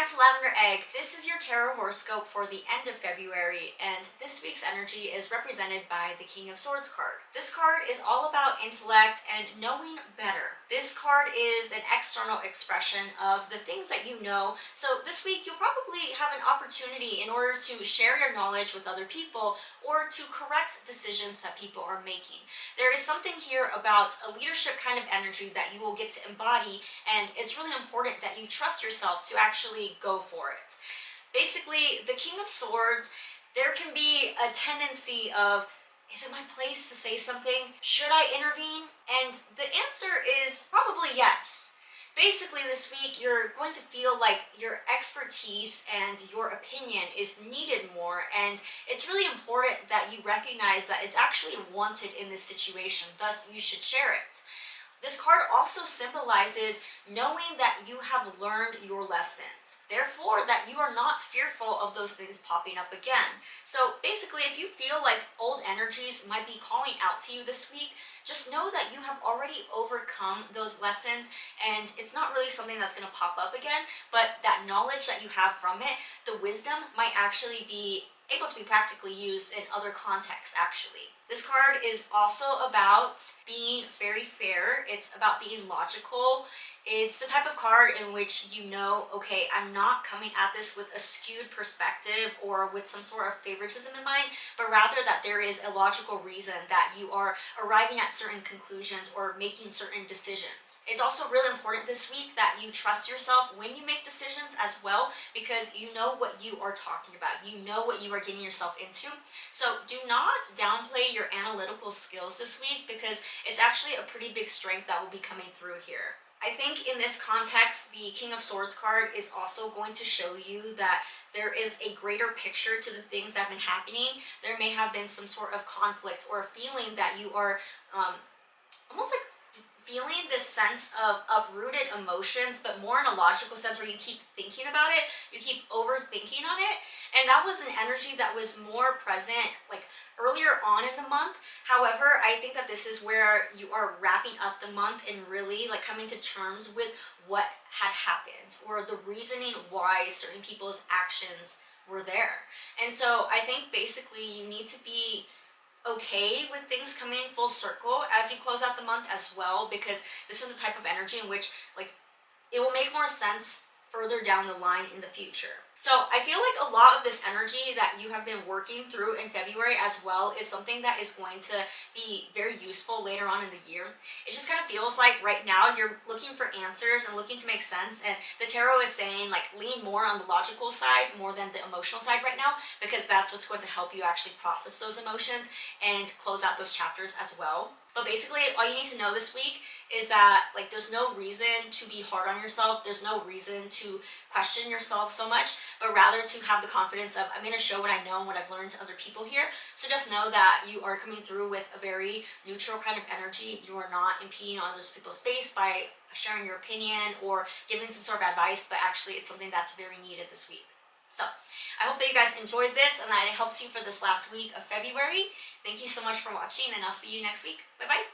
to Lavender Egg. This is your tarot horoscope for the end of February, and this week's energy is represented by the King of Swords card. This card is all about intellect and knowing better. This card is an external expression of the things that you know, so this week you'll probably have an opportunity in order to share your knowledge with other people or to correct decisions that people are making. There is something here about a leadership kind of energy that you will get to embody, and it's really important that you trust yourself to actually go for it. Basically, the King of Swords, there can be a tendency of, is it my place to say something? Should I intervene? And the answer is probably yes. Basically, this week, you're going to feel like your expertise and your opinion is needed more, and it's really important that you recognize that it's actually wanted in this situation, thus you should share it. This card also symbolizes knowing that you have learned your lessons, therefore that you are not fearful of those things popping up again. So basically, if you feel like old energies might be calling out to you this week, just know that you have already overcome those lessons, and it's not really something that's going to pop up again, but that knowledge that you have from it, the wisdom, might actually be able to be practically used in other contexts actually. This card is also about being very fair. It's about being logical. It's the type of card in which you know, okay, I'm not coming at this with a skewed perspective or with some sort of favoritism in mind, but rather that there is a logical reason that you are arriving at certain conclusions or making certain decisions. It's also really important this week that you trust yourself when you make decisions as well, because you know what you are talking about. You know what you are getting yourself into. So do not downplay your analytical skills this week, because it's actually a pretty big strength that will be coming through here. I think in this context, the King of Swords card is also going to show you that there is a greater picture to the things that have been happening. There may have been some sort of conflict or a feeling that you are almost like feeling this sense of uprooted emotions, but more in a logical sense where you keep thinking about it, you keep overthinking on it. And that was an energy that was more present like earlier on in the month. However, I think that this is where you are wrapping up the month and really like coming to terms with what had happened or the reasoning why certain people's actions were there. And so I think basically you need to be okay with things coming full circle as you close out the month as well, because this is the type of energy in which like it will make more sense further down the line in the future. So I feel like a lot of this energy that you have been working through in February as well is something that is going to be very useful later on in the year. It just kind of feels like right now you're looking for answers and looking to make sense, and the tarot is saying like lean more on the logical side more than the emotional side right now, because that's what's going to help you actually process those emotions and close out those chapters as well. But basically, all you need to know this week is that like there's no reason to be hard on yourself. There's no reason to question yourself so much, but rather to have the confidence of, I'm going to show what I know and what I've learned to other people here. So just know that you are coming through with a very neutral kind of energy. You are not impeding on other people's space by sharing your opinion or giving some sort of advice, but actually it's something that's very needed this week. So I hope that you guys enjoyed this and that it helps you for this last week of February. Thank you so much for watching, and I'll see you next week. Bye-bye.